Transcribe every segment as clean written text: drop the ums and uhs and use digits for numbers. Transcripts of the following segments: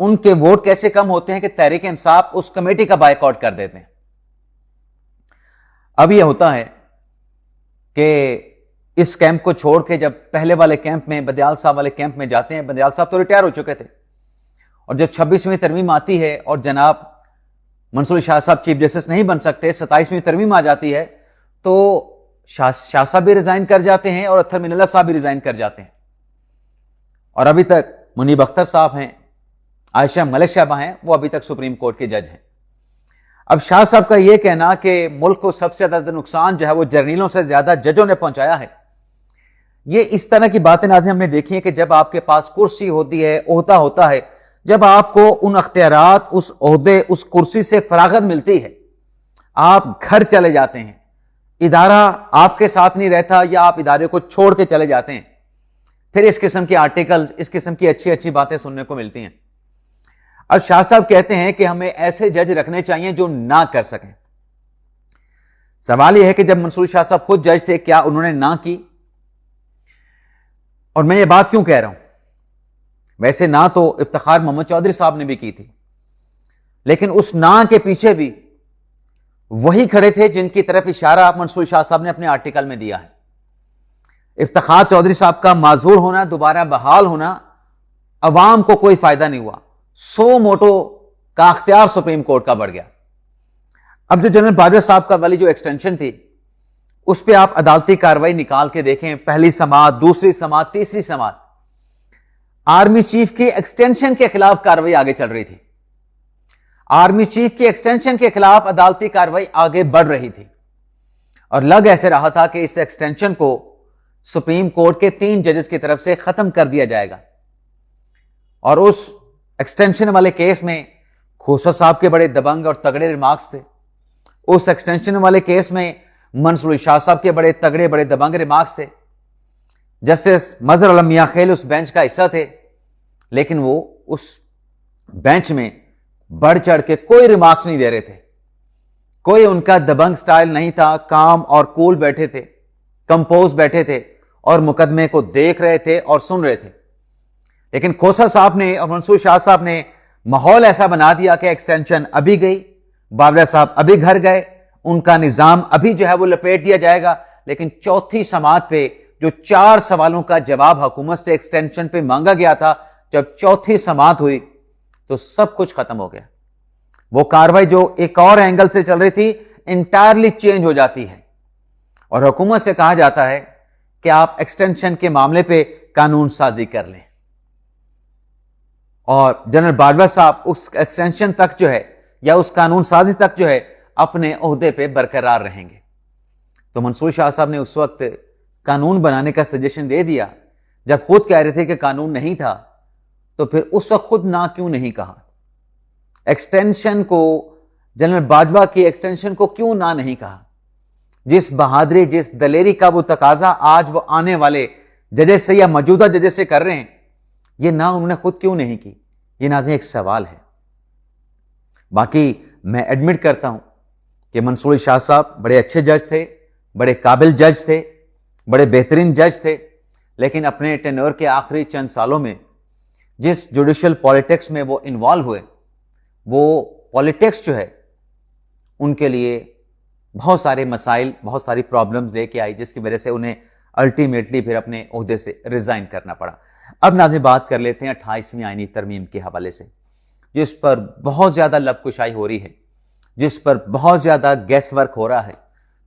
ان کے ووٹ کیسے کم ہوتے ہیں کہ تحریک انصاف اس کمیٹی کا بائیکاٹ کر دیتے ہیں. اب یہ ہوتا ہے کہ اس کیمپ کو چھوڑ کے جب پہلے والے کیمپ میں بدیال صاحب والے کیمپ میں جاتے ہیں، بدیال صاحب تو ریٹائر ہو چکے تھے، اور جب 26ویں ترمیم آتی ہے اور جناب منصور شاہ صاحب چیف جسٹس نہیں بن سکتے، 27ویں ترمیم آ جاتی ہے، تو شاہ صاحب بھی ریزائن کر جاتے ہیں اور اطہر من اللہ صاحب بھی ریزائن کر جاتے ہیں، اور ابھی تک منیب اختر صاحب ہیں، عائشہ ملک صاحبہ ہیں، وہ ابھی تک سپریم کورٹ کے جج ہیں. اب شاہ صاحب کا یہ کہنا کہ ملک کو سب سے زیادہ نقصان جو ہے وہ جرنیلوں سے زیادہ ججوں نے پہنچایا ہے، یہ اس طرح کی باتیں ناظرین ہم نے دیکھی ہیں کہ جب آپ کے پاس کرسی ہوتی ہے، عہدہ ہوتا ہے، جب آپ کو ان اختیارات، اس عہدے، اس کرسی سے فراغت ملتی ہے، آپ گھر چلے جاتے ہیں، ادارہ آپ کے ساتھ نہیں رہتا یا آپ ادارے کو چھوڑ کے چلے جاتے ہیں، پھر اس قسم کے آرٹیکل، اس قسم کی اچھی اچھی باتیں سننے کو ملتی ہیں. اب شاہ صاحب کہتے ہیں کہ ہمیں ایسے جج رکھنے چاہیے جو نہ کر سکیں. سوال یہ ہے کہ جب منصور شاہ صاحب خود جج تھے، کیا انہوں نے نہ کی؟ اور میں یہ بات کیوں کہہ رہا ہوں؟ ویسے نہ تو افتخار محمد چودھری صاحب نے بھی کی تھی، لیکن اس نہ کے پیچھے بھی وہی کھڑے تھے جن کی طرف اشارہ منصور شاہ صاحب نے اپنے آرٹیکل میں دیا ہے. افتخار چودھری صاحب کا معذور ہونا، دوبارہ بحال ہونا، عوام کو کوئی فائدہ نہیں ہوا. 100 موٹو کا اختیار سپریم کورٹ کا بڑھ گیا. اب جو جنرل باجوہ صاحب کا والی جو ایکسٹینشن تھی، اس پہ آپ عدالتی کاروائی نکال کے دیکھیں، پہلی سماعت، دوسری سماعت، تیسری سماعت، آرمی چیف کی ایکسٹینشن کے خلاف کاروائی آگے چل رہی تھی. آرمی چیف کی ایکسٹینشن کے خلاف عدالتی کاروائی آگے بڑھ رہی تھی، اور لگ ایسے رہا تھا کہ اس ایکسٹینشن کو سپریم کورٹ کے 3 ججز کی طرف سے ختم کر دیا جائے گا. اور اس ایکسٹینشن والے کیس میں کھوسا صاحب کے بڑے دبنگ اور تگڑے ریمارکس تھے. اس ایکسٹینشن والے کیس میں منصور شاہ صاحب کے بڑے تگڑے بڑے دبنگ ریمارکس تھے. جسٹس مظہر عالم میاں خیل اس بینچ کا حصہ تھے، لیکن وہ اس بینچ میں بڑھ چڑھ کے کوئی ریمارکس نہیں دے رہے تھے. کوئی ان کا دبنگ سٹائل نہیں تھا. کام اور کول بیٹھے تھے، کمپوز بیٹھے تھے، اور مقدمے کو دیکھ رہے تھے اور سن رہے تھے. لیکن کھوسا صاحب نے اور منصور شاہ صاحب نے ماحول ایسا بنا دیا کہ ایکسٹینشن ابھی گئی، باوڑیہ صاحب ابھی گھر گئے، ان کا نظام ابھی جو ہے وہ لپیٹ دیا جائے گا. لیکن چوتھی سماعت پہ جو 4 سوالوں کا جواب حکومت سے ایکسٹینشن پہ مانگا گیا تھا، جب چوتھی سماعت ہوئی تو سب کچھ ختم ہو گیا. وہ کاروائی جو ایک اور اینگل سے چل رہی تھی انٹائرلی چینج ہو جاتی ہے، اور حکومت سے کہا جاتا ہے کہ آپ ایکسٹینشن کے معاملے پہ قانون سازی کر لیں. اور جنرل باجوہ صاحب اس ایکسٹینشن تک جو ہے یا اس قانون سازی تک جو ہے اپنے عہدے پہ برقرار رہیں گے. تو منصور شاہ صاحب نے اس وقت قانون بنانے کا سجیشن دے دیا. جب خود کہہ رہے تھے کہ قانون نہیں تھا، تو پھر اس وقت خود نہ کیوں نہیں کہا؟ ایکسٹینشن کو، جنرل باجوہ کی ایکسٹینشن کو کیوں نہ نہیں کہا؟ جس بہادری، جس دلیری کا وہ تقاضا آج وہ آنے والے ججز سے یا موجودہ ججز سے کر رہے ہیں، یہ نہ انہوں نے خود کیوں نہیں کی؟ یہ ناظرین ایک سوال ہے. باقی میں ایڈمٹ کرتا ہوں کہ منصور شاہ صاحب بڑے اچھے جج تھے، بڑے قابل جج تھے، بڑے بہترین جج تھے، لیکن اپنے ٹینور کے آخری چند سالوں میں جس جوڈیشل پالیٹکس میں وہ انوالو ہوئے، وہ پالیٹکس جو ہے ان کے لیے بہت سارے مسائل، بہت ساری پرابلمز لے کے آئی، جس کی وجہ سے انہیں الٹیمیٹلی پھر اپنے عہدے سے ریزائن کرنا پڑا. اب ناظرین بات کر لیتے ہیں 28ویں آئینی ترمیم کے حوالے سے، جس پر بہت زیادہ لب کشائی ہو رہی ہے، جس پر بہت زیادہ گیس ورک ہو رہا ہے،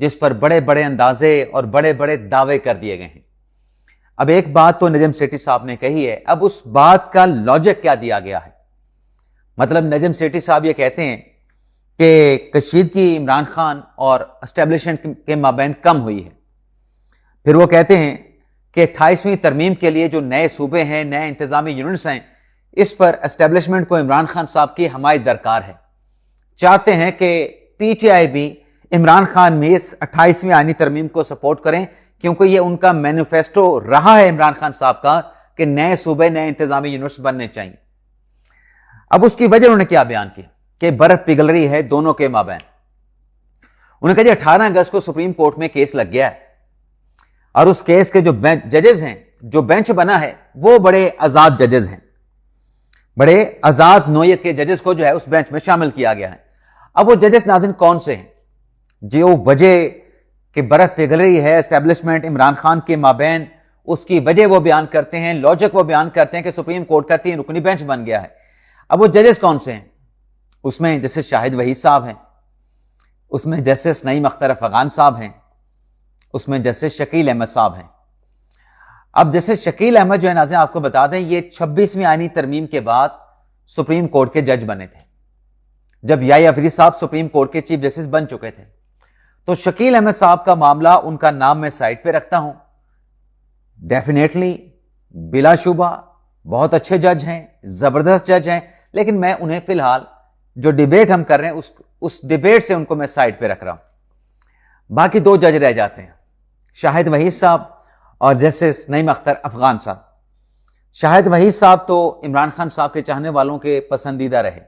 جس پر بڑے بڑے اندازے اور بڑے بڑے دعوے کر دیے گئے ہیں. اب ایک بات تو نجم سیٹھی صاحب نے کہی ہے، اب اس بات کا لاجک کیا دیا گیا ہے؟ مطلب نجم سیٹھی صاحب یہ کہتے ہیں کہ کشیدگی عمران خان اور اسٹیبلشمنٹ کے مابین کم ہوئی ہے. پھر وہ کہتے ہیں کہ 28ویں ترمیم کے لیے جو نئے صوبے ہیں، نئے انتظامی یونٹس ہیں، اس پر اسٹیبلشمنٹ کو عمران خان صاحب کی حمایت درکار ہے. چاہتے ہیں کہ پی ٹی آئی بھی عمران خان میں اس 28ویں آئینی ترمیم کو سپورٹ کریں، کیونکہ یہ ان کا مینیفیسٹو رہا ہے عمران خان صاحب کا کہ نئے صوبے، نئے انتظامی یونٹس بننے چاہیے. اب اس کی وجہ انہوں نے کیا بیان کی کہ برف پگھل رہی ہے دونوں کے مابین. انہوں نے کہا جی 18 اگست کو سپریم کورٹ میں کیس لگ گیا ہے، اور اس کیس کے جو ججز ہیں، جو بینچ بنا ہے، وہ بڑے آزاد ججز ہیں. بڑے آزاد نوعیت کے ججز کو جو ہے اس بینچ میں شامل کیا گیا ہے. اب وہ ججز ناظرین کون سے ہیں؟ جو وجہ کہ برف پگھل رہی ہے اسٹیبلشمنٹ عمران خان کے مابین، اس کی وجہ وہ بیان کرتے ہیں، لاجک وہ بیان کرتے ہیں کہ سپریم کورٹ کا 3 رکنی بینچ بن گیا ہے. اب وہ ججز کون سے ہیں؟ اس میں جسٹس شاہد وحید صاحب ہیں، اس میں جسٹس نعیم اختر افغان صاحب ہیں، اس میں جسٹس شکیل احمد صاحب ہیں. اب جسٹس شکیل احمد جو ہے ناظرین آپ کو بتا دیں یہ 26ویں آئینی ترمیم کے بعد سپریم کورٹ کے جج بنے تھے، جب یائی افریدی صاحب سپریم کورٹ کے چیف جسٹس بن چکے تھے. تو شکیل احمد صاحب کا معاملہ، ان کا نام میں سائٹ پہ رکھتا ہوں. ڈیفینیٹلی بلا شبہ بہت اچھے جج ہیں، زبردست جج ہیں، لیکن میں انہیں فی الحال جو ڈیبیٹ ہم کر رہے ہیں اس ڈیبیٹ سے ان کو میں سائٹ پہ رکھ رہا ہوں. باقی 2 جج رہ جاتے ہیں، شاہد وحید صاحب اور جسٹس نعیم اختر افغان صاحب. شاہد وحید صاحب تو عمران خان صاحب کے چاہنے والوں کے پسندیدہ رہے.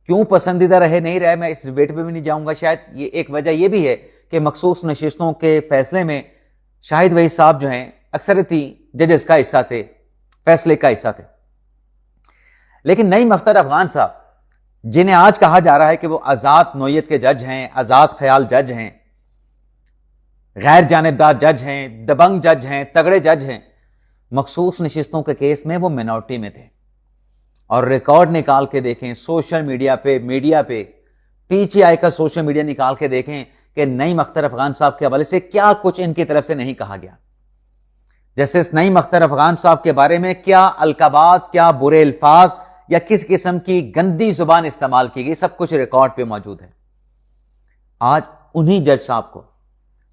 کیوں پسندیدہ رہے نہیں رہے میں اس ڈیبیٹ پہ بھی نہیں جاؤں گا. شاید یہ ایک وجہ یہ بھی ہے کہ مخصوص نشستوں کے فیصلے میں شاہد وحید صاحب جو ہیں اکثریتی ججز کا حصہ تھے، فیصلے کا حصہ تھے. لیکن نعیم اختر افغان صاحب جنہیں آج کہا جا رہا ہے کہ وہ آزاد نوعیت کے جج ہیں، آزاد خیال جج ہیں، غیر جانبدار جج ہیں، دبنگ جج ہیں، تگڑے جج ہیں، مخصوص نشستوں کے کیس میں وہ مینورٹی میں تھے. اور ریکارڈ نکال کے دیکھیں سوشل میڈیا پہ پی ٹی آئی کا سوشل میڈیا نکال کے دیکھیں کہ نعیم اختر افغان صاحب کے حوالے سے کیا کچھ ان کی طرف سے نہیں کہا گیا. جیسے نعیم اختر افغان صاحب کے بارے میں کیا القابات، کیا برے الفاظ یا کس قسم کی گندی زبان استعمال کی گئی، سب کچھ ریکارڈ پہ موجود ہے. آج انہی جج صاحب کو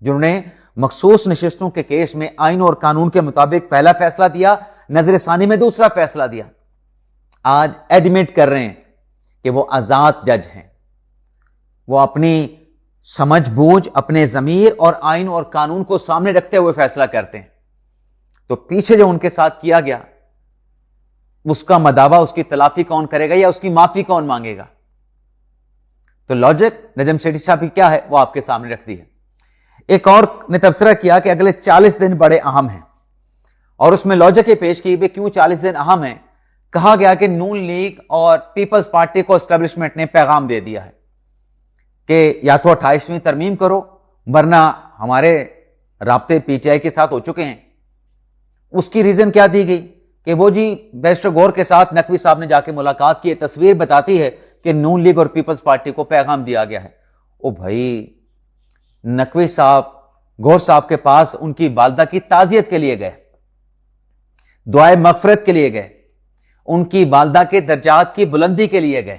جنہوں نے مخصوص نشستوں کے کیس میں آئین اور قانون کے مطابق پہلا فیصلہ دیا، نظر ثانی میں دوسرا فیصلہ دیا، آج ایڈمٹ کر رہے ہیں کہ وہ آزاد جج ہیں. وہ اپنی سمجھ بوجھ، اپنے ضمیر اور آئین اور قانون کو سامنے رکھتے ہوئے فیصلہ کرتے ہیں. تو پیچھے جو ان کے ساتھ کیا گیا اس کا مداوع، اس کی تلافی کون کرے گا یا اس کی معافی کون مانگے گا؟ تو لاجک نجم سیٹھی صاحب کی کیا ہے وہ آپ کے سامنے رکھ دی ہے. ایک اور نے تبصرہ کیا کہ اگلے 40 دن بڑے اہم ہیں، اور اس میں لاجک یہ پیش کی بھی کیوں 40 دن اہم ہیں. کہا گیا کہ نون لیگ اور پیپلز پارٹی کو اسٹیبلشمنٹ نے پیغام دے دیا ہے کہ یا تو 28ویں ترمیم کرو، ورنہ ہمارے رابطے پی ٹی آئی کے ساتھ ہو چکے ہیں. اس کی ریزن کیا دی گئی کہ وہ جی بیرسٹر غور کے ساتھ نقوی صاحب نے جا کے ملاقات کی، تصویر بتاتی ہے کہ نون لیگ اور پیپلز پارٹی کو پیغام دیا گیا ہے. او بھائی، نقوی صاحب غور صاحب کے پاس ان کی والدہ کی تعزیت کے لیے گئے، دعائے مغفرت کے لیے گئے، ان کی والدہ کے درجات کی بلندی کے لیے گئے،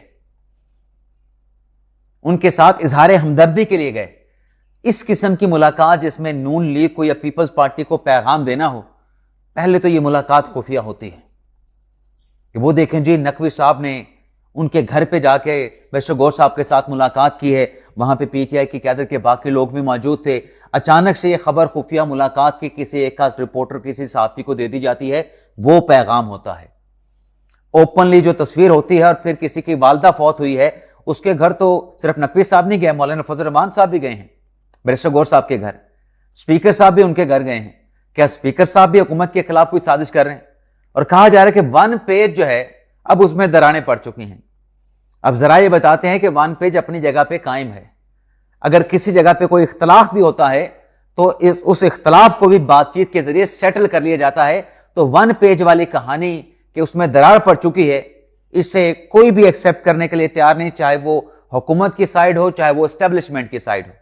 ان کے ساتھ اظہار ہمدردی کے لیے گئے. اس قسم کی ملاقات جس میں نون لیگ کو یا پیپلز پارٹی کو پیغام دینا ہو، پہلے تو یہ ملاقات خفیہ ہوتی ہے کہ وہ دیکھیں جی نقوی صاحب نے ان کے گھر پہ جا کے بیرسٹر غور صاحب کے ساتھ ملاقات کی ہے، وہاں پہ پی ٹی آئی کی قیادت کے باقی لوگ بھی موجود تھے. اچانک سے یہ خبر خفیہ ملاقات کی کسی ایک خاص رپورٹر، کسی صحافی کو دے دی جاتی ہے، وہ پیغام ہوتا ہے. اوپنلی جو تصویر ہوتی ہے، اور پھر کسی کی والدہ فوت ہوئی ہے، اس کے گھر تو صرف نقوی صاحب نہیں گئے، مولانا فضل الرحمان صاحب بھی گئے ہیں بیرسٹر غور صاحب کے گھر، اسپیکر صاحب بھی ان کے گھر گئے ہیں. کیا اسپیکر صاحب بھی حکومت کے خلاف کوئی سازش کر رہے ہیں؟ اور کہا جا رہا ہے کہ 1 پیج جو ہے اب اس میں درانیں پڑ چکی ہیں. اب ذرا یہ بتاتے ہیں کہ 1 پیج اپنی جگہ پہ قائم ہے. اگر کسی جگہ پہ کوئی اختلاف بھی ہوتا ہے تو اس اختلاف کو بھی بات چیت کے ذریعے سیٹل کر لیا جاتا ہے. تو 1 پیج والی کہانی کہ اس میں درار پڑ چکی ہے، اس سے کوئی بھی ایکسپٹ کرنے کے لیے تیار نہیں، چاہے وہ حکومت کی سائیڈ ہو، چاہے وہ اسٹیبلشمنٹ کی سائیڈ ہو.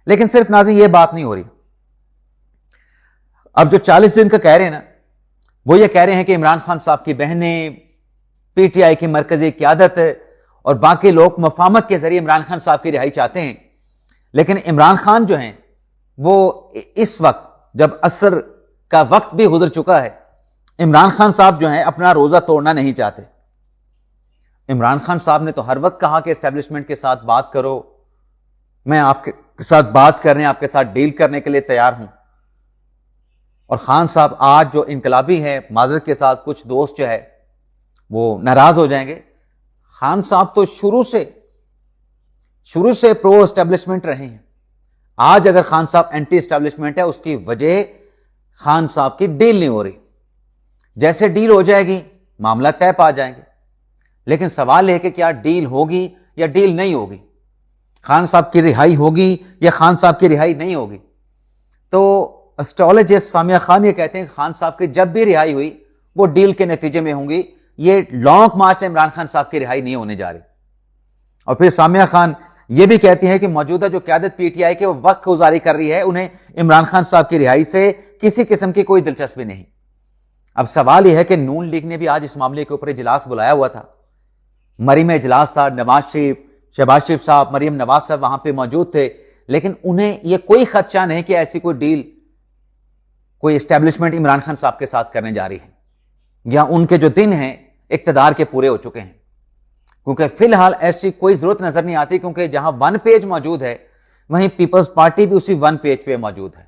لیکن صرف ناظرین یہ بات نہیں ہو رہی. اب جو 40 دن کا کہہ رہے ہیں نا، وہ یہ کہہ رہے ہیں کہ عمران خان صاحب کی بہنیں، پی ٹی آئی کی مرکزی قیادت اور باقی لوگ مفاہمت کے ذریعے عمران خان صاحب کی رہائی چاہتے ہیں. لیکن عمران خان جو ہیں وہ اس وقت جب عصر کا وقت بھی گزر چکا ہے، عمران خان صاحب جو ہیں اپنا روزہ توڑنا نہیں چاہتے. عمران خان صاحب نے تو ہر وقت کہا کہ اسٹیبلشمنٹ کے ساتھ بات کرو، میں آپ کے ساتھ بات کرنے، آپ کے ساتھ ڈیل کرنے کے لیے تیار ہوں. اور خان صاحب آج جو انقلابی ہیں، معذرت کے ساتھ کچھ دوست جو ہے وہ ناراض ہو جائیں گے، خان صاحب تو شروع سے پرو اسٹیبلشمنٹ رہے ہیں. آج اگر خان صاحب اینٹی اسٹیبلشمنٹ ہے، اس کی وجہ خان صاحب کی ڈیل نہیں ہو رہی. جیسے ڈیل ہو جائے گی معاملہ طے پا جائیں گے. لیکن سوال ہے کہ کیا ڈیل ہوگی یا ڈیل نہیں ہوگی, خان صاحب کی رہائی ہوگی یا خان صاحب کی رہائی نہیں ہوگی. تو اسٹرالوجسٹ سامیہ خان یہ کہتے ہیں کہ خان صاحب کی جب بھی رہائی ہوئی وہ ڈیل کے نتیجے میں ہوں گی, یہ لانگ مارچ سے عمران خان صاحب کی رہائی نہیں ہونے جا رہی. اور پھر سامیہ خان یہ بھی کہتی ہیں کہ موجودہ جو قیادت پی ٹی آئی کے وہ وقت گزاری کر رہی ہے, انہیں عمران خان صاحب کی رہائی سے کسی قسم کی کوئی دلچسپی نہیں. اب سوال یہ ہے کہ نون لیگ نے بھی آج اس معاملے کے اوپر اجلاس بلایا ہوا تھا, مریم میں اجلاس تھا, نواز شریف, شہباز شریف صاحب, مریم نواز صاحب وہاں پہ موجود تھے, لیکن انہیں یہ کوئی خدشہ نہیں کہ ایسی کوئی ڈیل, کوئی اسٹیبلشمنٹ عمران خان صاحب کے ساتھ کرنے جا رہی ہے, یا ان کے جو دن ہیں اقتدار کے پورے ہو چکے ہیں. کیونکہ فی الحال ایسی کوئی ضرورت نظر نہیں آتی, کیونکہ جہاں ون پیج موجود ہے وہیں پیپلز پارٹی بھی اسی ون پیج پہ موجود ہے.